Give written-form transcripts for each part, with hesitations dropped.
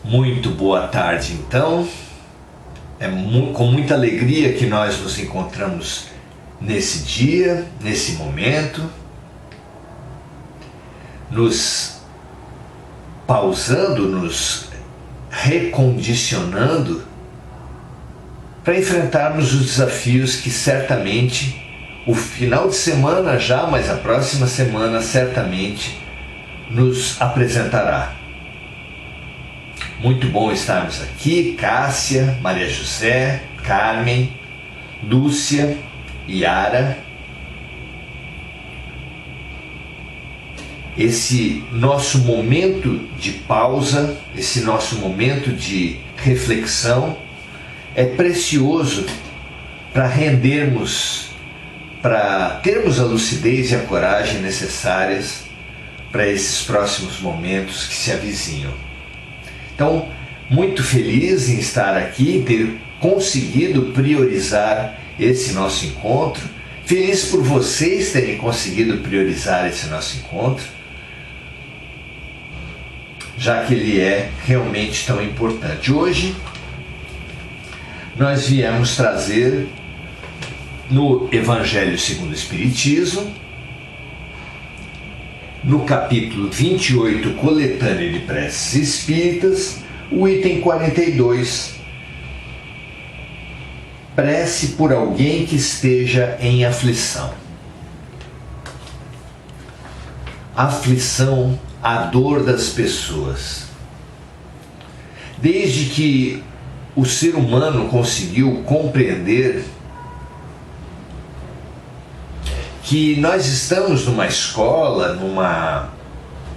Muito boa tarde, então. Com muita alegria que nós nos encontramos nesse dia, nesse momento, nos pausando, nos recondicionando para enfrentarmos os desafios que certamente o final de semana já, mas a próxima semana certamente nos apresentará. Muito bom estarmos aqui, Cássia, Maria José, Carmen, Lúcia, Yara. Esse nosso momento de pausa, esse nosso momento de reflexão é precioso para rendermos, para termos a lucidez e a coragem necessárias para esses próximos momentos que se avizinham. Então, muito feliz em estar aqui, ter conseguido priorizar esse nosso encontro. Feliz por vocês terem conseguido priorizar esse nosso encontro, já que ele é realmente tão importante. Hoje, nós viemos trazer no Evangelho segundo o Espiritismo, no capítulo 28, Coletânea de Preces Espíritas, o item 42, prece por alguém que esteja em aflição. Aflição, a dor das pessoas. Desde que o ser humano conseguiu compreender que nós estamos numa escola,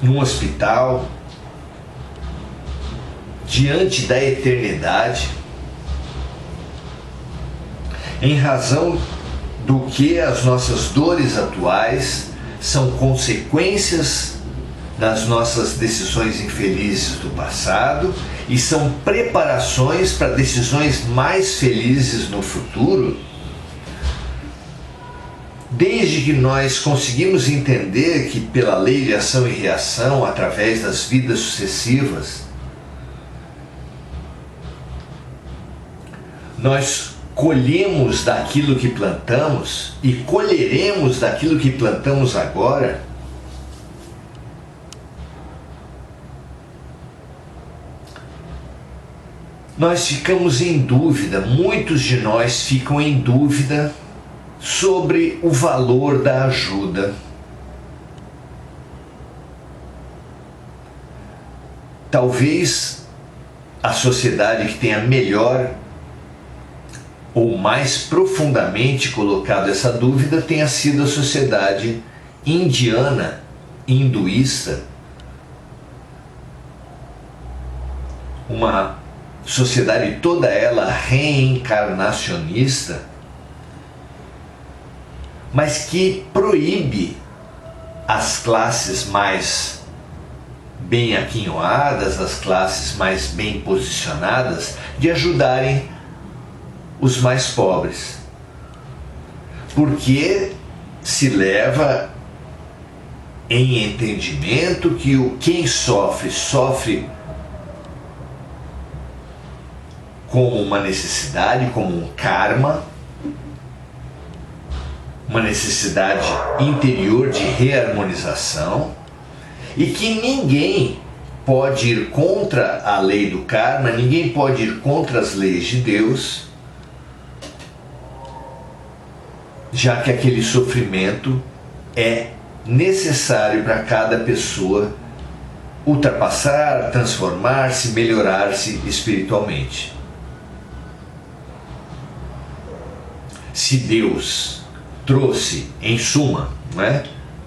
num hospital, diante da eternidade, em razão do que as nossas dores atuais são consequências das nossas decisões infelizes do passado e são preparações para decisões mais felizes no futuro. Desde que nós conseguimos entender que pela lei de ação e reação, através das vidas sucessivas, nós colhemos daquilo que plantamos e colheremos daquilo que plantamos agora, nós ficamos em dúvida, muitos de nós ficam em dúvida sobre o valor da ajuda. Talvez a sociedade que tenha melhor ou mais profundamente colocado essa dúvida tenha sido a sociedade indiana, hinduísta, uma sociedade toda ela reencarnacionista, mas que proíbe as classes mais bem aquinhoadas, as classes mais bem posicionadas, de ajudarem os mais pobres. Porque se leva em entendimento que quem sofre como uma necessidade, como um karma, uma necessidade interior de reharmonização, e que ninguém pode ir contra a lei do karma, ninguém pode ir contra as leis de Deus, já que aquele sofrimento é necessário para cada pessoa ultrapassar, transformar-se, melhorar-se espiritualmente. Se Deus trouxe, em suma, não é?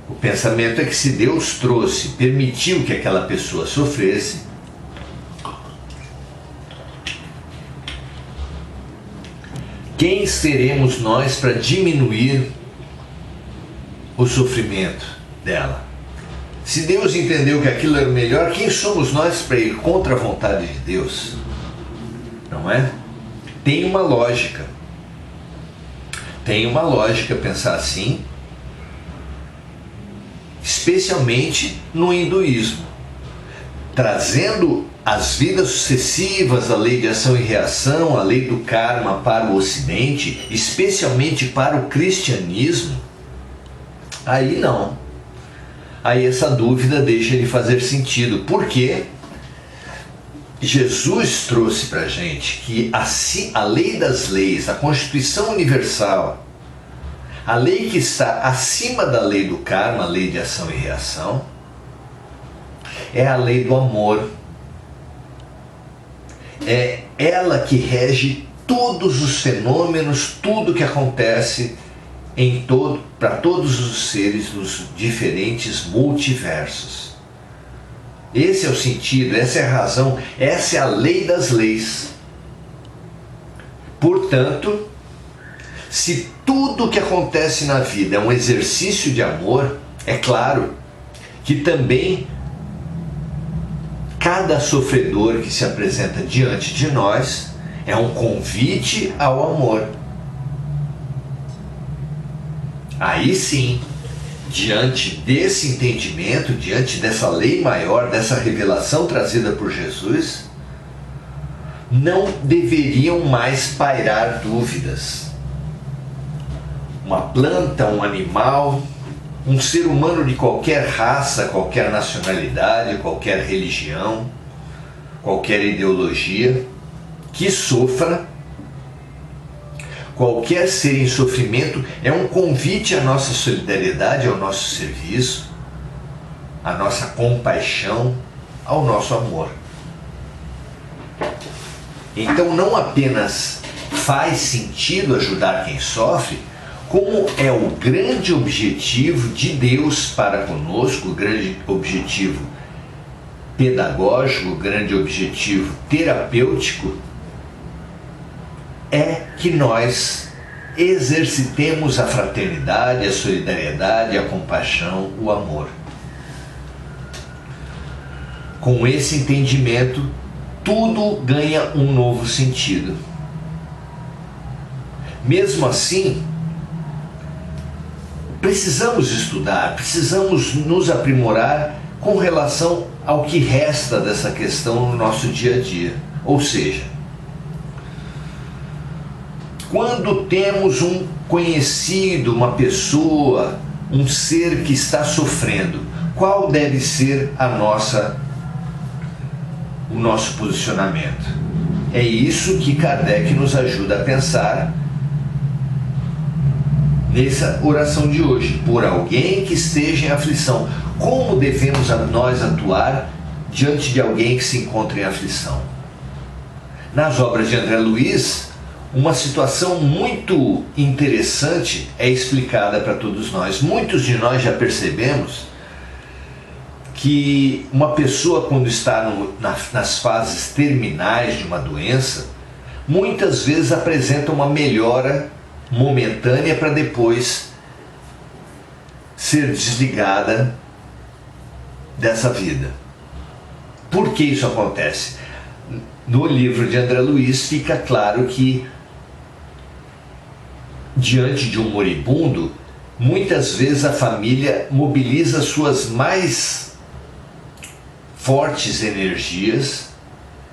O pensamento é que se Deus trouxe, permitiu que aquela pessoa sofresse, quem seremos nós para diminuir o sofrimento dela? Se Deus entendeu que aquilo era o melhor, quem somos nós para ir contra a vontade de Deus? Não é? Tem uma lógica. Tem uma lógica pensar assim, especialmente no hinduísmo. trazendo as vidas sucessivas, a lei de ação e reação, a lei do karma para o Ocidente, especialmente para o cristianismo, aí não. Aí essa dúvida deixa de fazer sentido. Por quê? Jesus trouxe para a gente que a lei das leis, a Constituição Universal, a lei que está acima da lei do karma, a lei de ação e reação, é a lei do amor. É ela que rege todos os fenômenos, tudo que acontece para todos os seres dos diferentes multiversos. Esse é o sentido, essa é a razão, essa é a lei das leis. Portanto, se tudo que acontece na vida é um exercício de amor, é claro que também cada sofredor que se apresenta diante de nós é um convite ao amor. Aí sim, diante desse entendimento, diante dessa lei maior, dessa revelação trazida por Jesus, não deveriam mais pairar dúvidas. Uma planta, um animal, um ser humano de qualquer raça, qualquer nacionalidade, qualquer religião, qualquer ideologia, que sofra, qualquer ser em sofrimento, é um convite à nossa solidariedade, ao nosso serviço, à nossa compaixão, ao nosso amor. Então não apenas faz sentido ajudar quem sofre, como é o grande objetivo de Deus para conosco, o grande objetivo pedagógico, o grande objetivo terapêutico, é que nós exercitemos a fraternidade, a solidariedade, a compaixão, o amor. Com esse entendimento, tudo ganha um novo sentido. Mesmo assim, precisamos estudar, precisamos nos aprimorar com relação ao que resta dessa questão no nosso dia a dia. Ou seja, quando temos um conhecido, uma pessoa, um ser que está sofrendo, qual deve ser o nosso posicionamento? É isso que Kardec nos ajuda a pensar nessa oração de hoje. Por alguém que esteja em aflição. Como devemos nós atuar diante de alguém que se encontra em aflição? Nas obras de André Luiz, uma situação muito interessante é explicada para todos nós. Muitos de nós já percebemos que uma pessoa, quando está nas fases terminais de uma doença, muitas vezes apresenta uma melhora momentânea para depois ser desligada dessa vida. Por que isso acontece? No livro de André Luiz fica claro que diante de um moribundo, muitas vezes a família mobiliza suas mais fortes energias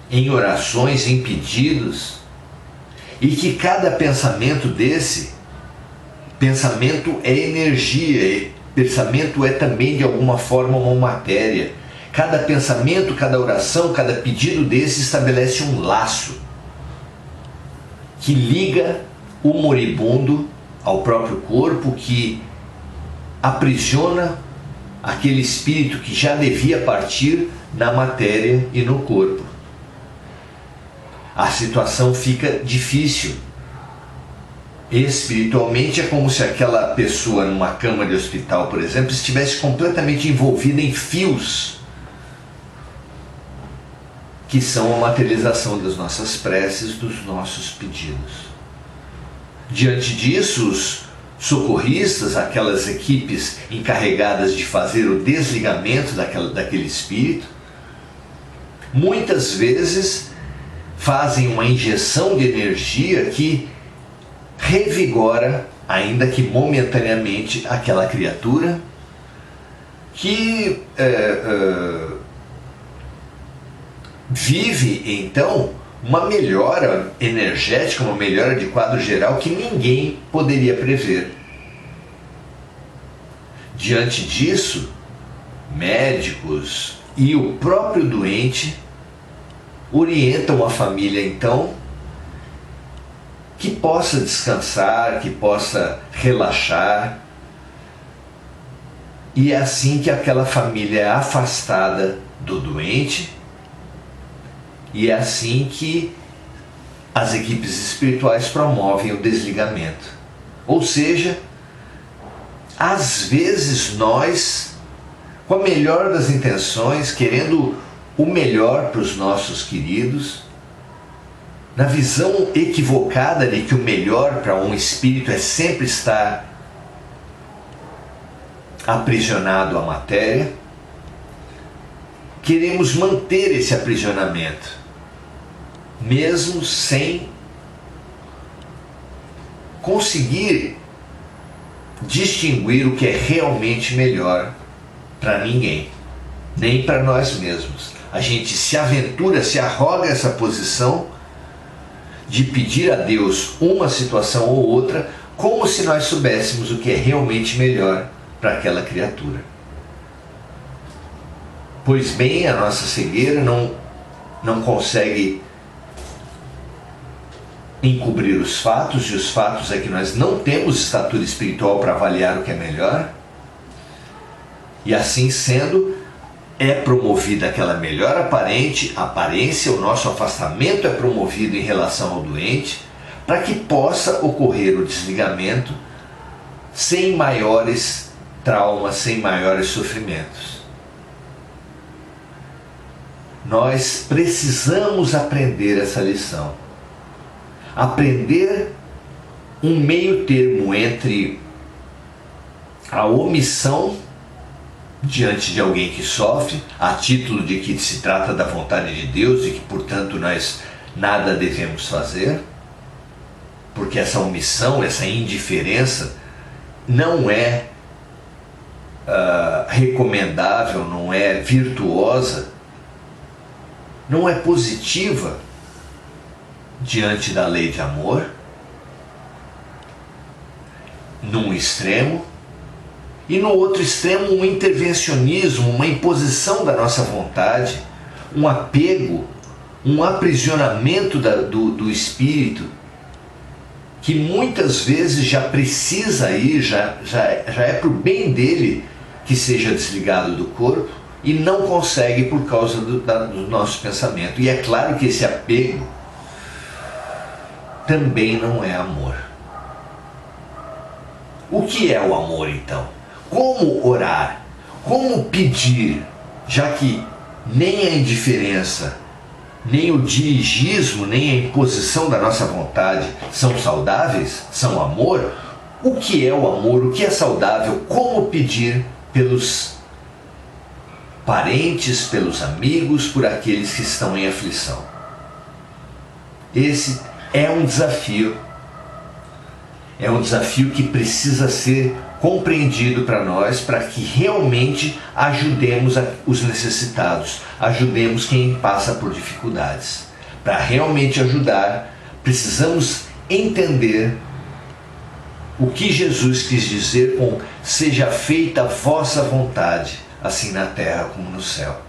em orações, em pedidos, e que cada pensamento pensamento é energia, pensamento é também de alguma forma uma matéria. Cada pensamento, cada oração, cada pedido desse estabelece um laço que liga o moribundo ao próprio corpo, que aprisiona aquele espírito que já devia partir na matéria e no corpo. A situação fica difícil. Espiritualmente é como se aquela pessoa numa cama de hospital, por exemplo, estivesse completamente envolvida em fios que são a materialização das nossas preces, dos nossos pedidos. Diante disso, os socorristas, aquelas equipes encarregadas de fazer o desligamento daquele espírito, muitas vezes fazem uma injeção de energia que revigora, ainda que momentaneamente, aquela criatura que vive então uma melhora energética, uma melhora de quadro geral que ninguém poderia prever. Diante disso, médicos e o próprio doente orientam a família então que possa descansar, que possa relaxar. E é assim que aquela família é afastada do doente, e é assim que as equipes espirituais promovem o desligamento. Ou seja, às vezes nós, com a melhor das intenções, querendo o melhor para os nossos queridos, na visão equivocada de que o melhor para um espírito é sempre estar aprisionado à matéria, queremos manter esse aprisionamento, mesmo sem conseguir distinguir o que é realmente melhor para ninguém, nem para nós mesmos. A gente se aventura, se arroga essa posição de pedir a Deus uma situação ou outra, como se nós soubéssemos o que é realmente melhor para aquela criatura. Pois bem, a nossa cegueira não consegue encobrir os fatos, e os fatos é que nós não temos estatura espiritual para avaliar o que é melhor, e assim sendo, é promovida aquela melhor aparência, o nosso afastamento é promovido em relação ao doente, para que possa ocorrer o desligamento sem maiores traumas, sem maiores sofrimentos. Nós precisamos aprender essa lição. Aprender um meio termo entre a omissão diante de alguém que sofre, a título de que se trata da vontade de Deus e que, portanto, nós nada devemos fazer, porque essa omissão, essa indiferença não é recomendável, não é virtuosa, não é positiva diante da lei de amor, num extremo, e no outro extremo um intervencionismo, uma imposição da nossa vontade, um apego, um aprisionamento do espírito, que muitas vezes já precisa ir, já é para o bem dele que seja desligado do corpo, e não consegue por causa do nosso pensamento. E é claro que esse apego também não é amor. O que é o amor então? Como orar? Como pedir? Já que nem a indiferença, nem o dirigismo, nem a imposição da nossa vontade são saudáveis, são amor, o que é o amor? O que é saudável? Como pedir pelos parentes, pelos amigos, por aqueles que estão em aflição? Esse é um desafio. É um desafio que precisa ser compreendido para nós, para que realmente ajudemos os necessitados, ajudemos quem passa por dificuldades. Para realmente ajudar, precisamos entender o que Jesus quis dizer com "seja feita a vossa vontade, assim na terra como no céu".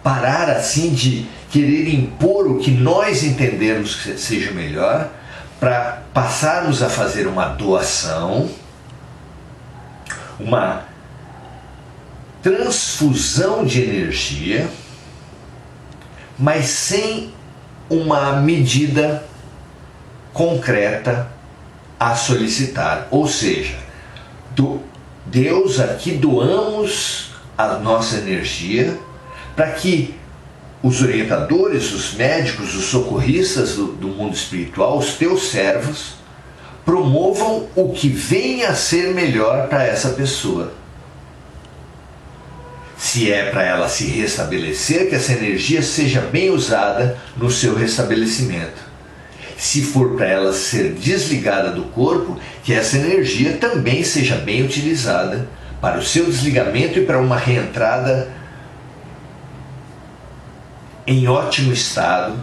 Parar assim de querer impor o que nós entendemos que seja melhor, para passarmos a fazer uma doação, uma transfusão de energia, mas sem uma medida concreta a solicitar. Ou seja, Deus, aqui doamos a nossa energia para que os orientadores, os médicos, os socorristas do mundo espiritual, os teus servos, promovam o que venha a ser melhor para essa pessoa. Se é para ela se restabelecer, que essa energia seja bem usada no seu restabelecimento. Se for para ela ser desligada do corpo, que essa energia também seja bem utilizada para o seu desligamento e para uma reentrada em ótimo estado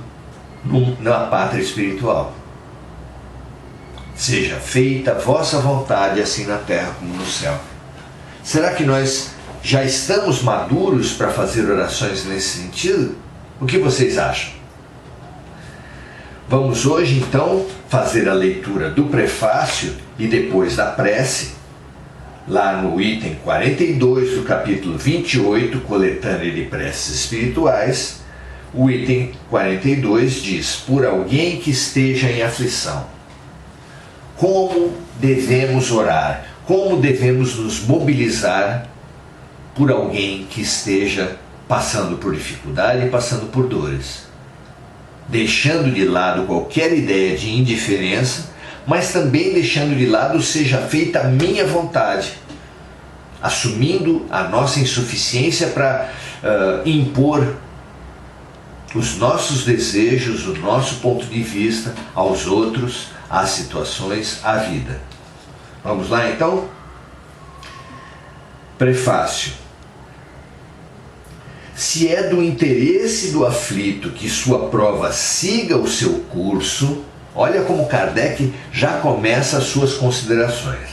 na pátria espiritual. Seja feita a vossa vontade, assim na terra como no céu. Será que nós já estamos maduros para fazer orações nesse sentido? O que vocês acham? Vamos hoje então fazer a leitura do prefácio e depois da prece, lá no item 42 do capítulo 28, coletânea de preces espirituais. O item 42 diz: por alguém que esteja em aflição. Como devemos orar? Como devemos nos mobilizar por alguém que esteja passando por dificuldade e passando por dores? Deixando de lado qualquer ideia de indiferença, mas também deixando de lado seja feita a minha vontade, assumindo a nossa insuficiência para impor os nossos desejos, o nosso ponto de vista aos outros, às situações, à vida. Vamos lá então? Prefácio. Se é do interesse do aflito que sua prova siga o seu curso, olha como Kardec já começa as suas considerações.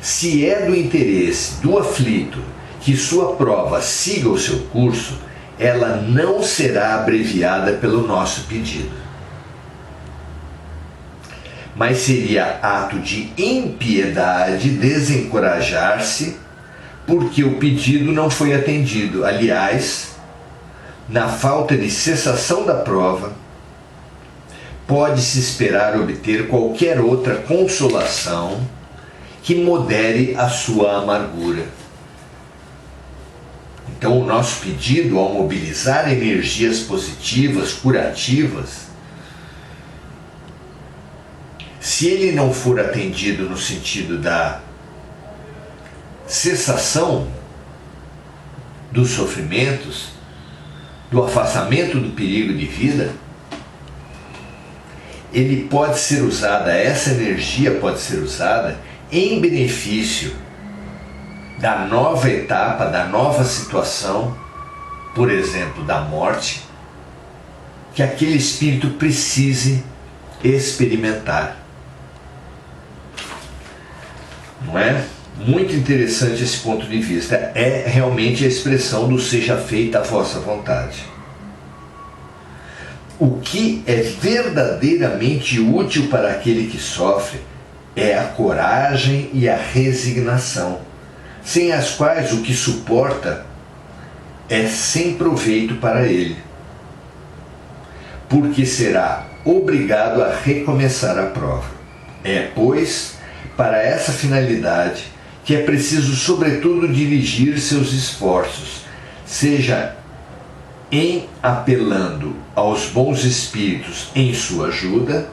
Se é do interesse do aflito que sua prova siga o seu curso, ela não será abreviada pelo nosso pedido. Mas seria ato de impiedade desencorajar-se porque o pedido não foi atendido. Aliás, na falta de cessação da prova, pode-se esperar obter qualquer outra consolação que modere a sua amargura. Então, o nosso pedido, ao mobilizar energias positivas, curativas, se ele não for atendido no sentido da cessação dos sofrimentos, do afastamento do perigo de vida, ele pode ser usada, essa energia pode ser usada em benefício da nova etapa, da nova situação, por exemplo, da morte, que aquele espírito precise experimentar. Não é? Muito interessante esse ponto de vista. É realmente a expressão do seja feita a vossa vontade. O que é verdadeiramente útil para aquele que sofre é a coragem e a resignação, sem as quais o que suporta é sem proveito para ele, porque será obrigado a recomeçar a prova. É, pois, para essa finalidade que é preciso, sobretudo, dirigir seus esforços, seja em apelando aos bons espíritos em sua ajuda,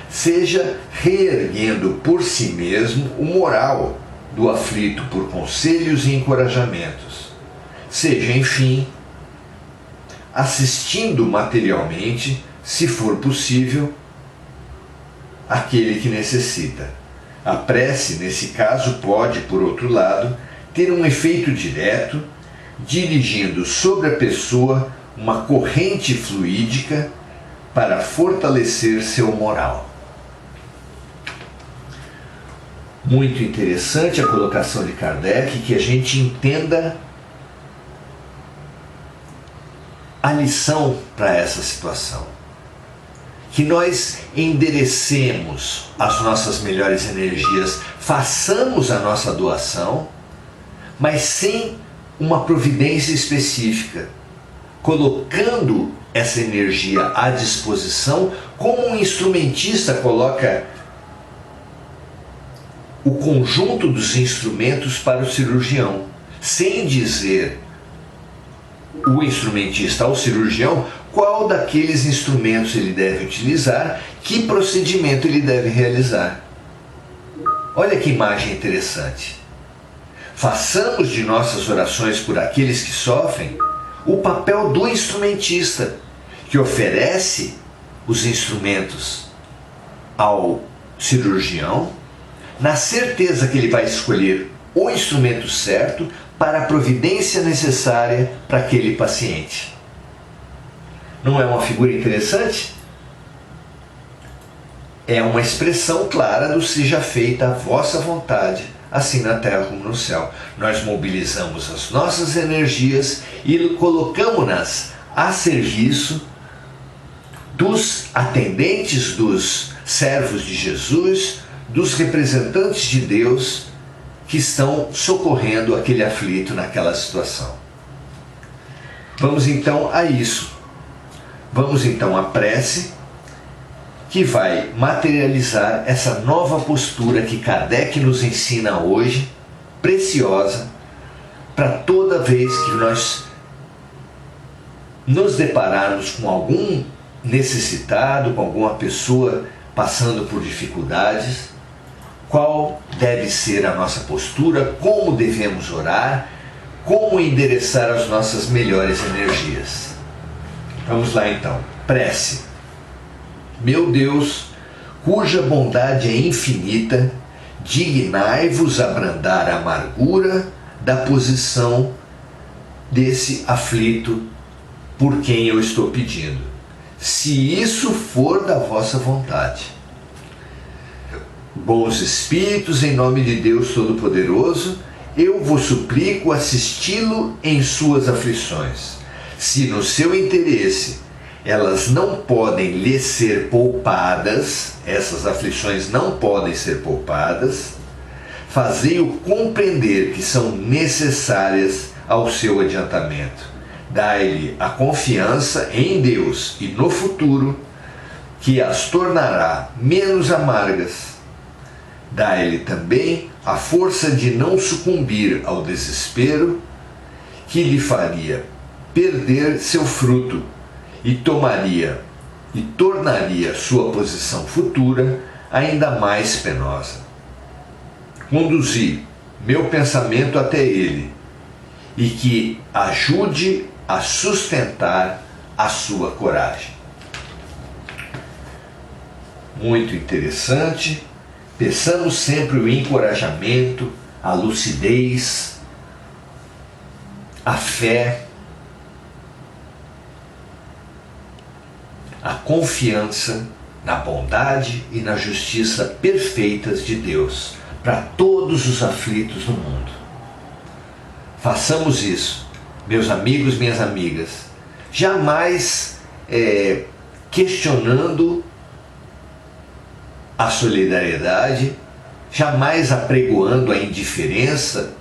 seja reerguendo por si mesmo o moral do aflito por conselhos e encorajamentos, seja, enfim, assistindo materialmente, se for possível, aquele que necessita. A prece, nesse caso, pode, por outro lado, ter um efeito direto, dirigindo sobre a pessoa uma corrente fluídica para fortalecer seu moral. Muito interessante a colocação de Kardec, que a gente entenda a lição para essa situação. Que nós enderecemos as nossas melhores energias, façamos a nossa doação, mas sem uma providência específica, colocando essa energia à disposição, como um instrumentista coloca o conjunto dos instrumentos para o cirurgião, sem dizer o instrumentista ao cirurgião qual daqueles instrumentos ele deve utilizar, que procedimento ele deve realizar. Olha que imagem interessante. Façamos de nossas orações por aqueles que sofrem o papel do instrumentista, que oferece os instrumentos ao cirurgião, na certeza que ele vai escolher o instrumento certo para a providência necessária para aquele paciente. Não é uma figura interessante? É uma expressão clara do seja feita a vossa vontade, assim na terra como no céu. Nós mobilizamos as nossas energias e colocamos-nas a serviço dos atendentes, dos servos de Jesus, dos representantes de Deus que estão socorrendo aquele aflito naquela situação. Vamos então a isso. Vamos então à prece, que vai materializar essa nova postura que Kardec nos ensina hoje, preciosa, para toda vez que nós nos depararmos com algum necessitado, com alguma pessoa passando por dificuldades, qual deve ser a nossa postura, como devemos orar, como endereçar as nossas melhores energias. Vamos lá então, prece. Meu Deus, cuja bondade é infinita, dignai-vos abrandar a amargura da posição desse aflito por quem eu estou pedindo, se isso for da vossa vontade. Bons Espíritos, em nome de Deus Todo-Poderoso, eu vos suplico assisti-lo em suas aflições. Se no seu interesse elas não podem lhe ser poupadas, essas aflições não podem ser poupadas, fazei-o compreender que são necessárias ao seu adiantamento. Dai-lhe a confiança em Deus e no futuro, que as tornará menos amargas. Dai-lhe também a força de não sucumbir ao desespero, que lhe faria perder seu fruto, e tornaria sua posição futura ainda mais penosa. Conduzi meu pensamento até ele, e que ajude a sustentar a sua coragem. Muito interessante. Peçamos sempre o encorajamento, a lucidez, a fé, a confiança na bondade e na justiça perfeitas de Deus para todos os aflitos do mundo. Façamos isso, meus amigos, minhas amigas, jamais questionando a solidariedade, jamais apregoando a indiferença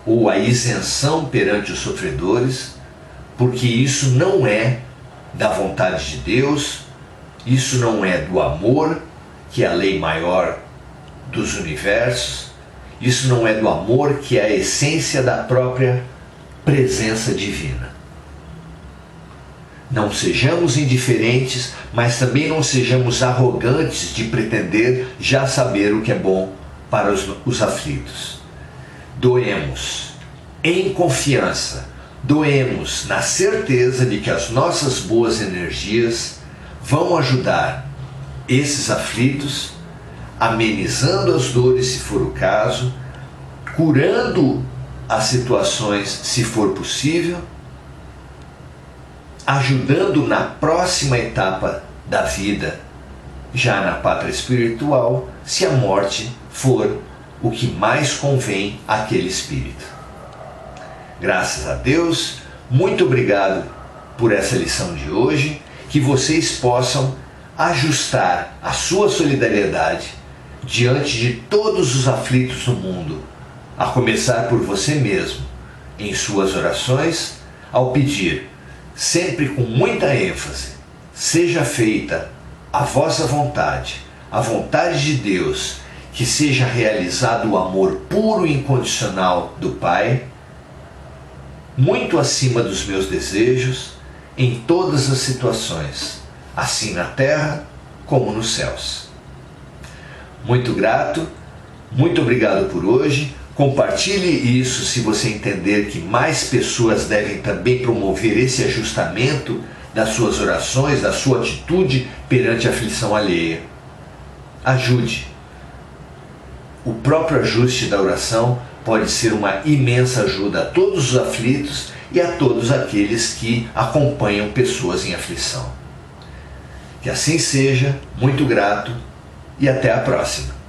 ou a isenção perante os sofredores, porque isso não é da vontade de Deus, isso não é do amor, que é a lei maior dos universos, isso não é do amor, que é a essência da própria presença divina. Não sejamos indiferentes, mas também não sejamos arrogantes de pretender já saber o que é bom para os aflitos. Doemos em confiança, doemos na certeza de que as nossas boas energias vão ajudar esses aflitos, amenizando as dores se for o caso, curando as situações se for possível, ajudando na próxima etapa da vida, já na pátria espiritual, se a morte for o que mais convém àquele espírito. Graças a Deus, muito obrigado por essa lição de hoje, que vocês possam ajustar a sua solidariedade diante de todos os aflitos do mundo, a começar por você mesmo, em suas orações, ao pedir, sempre com muita ênfase, seja feita a vossa vontade, a vontade de Deus, que seja realizado o amor puro e incondicional do Pai, muito acima dos meus desejos, em todas as situações, assim na terra como nos céus. Muito grato, muito obrigado por hoje. Compartilhe isso se você entender que mais pessoas devem também promover esse ajustamento das suas orações, da sua atitude perante a aflição alheia. Ajude. O próprio ajuste da oração pode ser uma imensa ajuda a todos os aflitos e a todos aqueles que acompanham pessoas em aflição. Que assim seja, muito grato e até a próxima.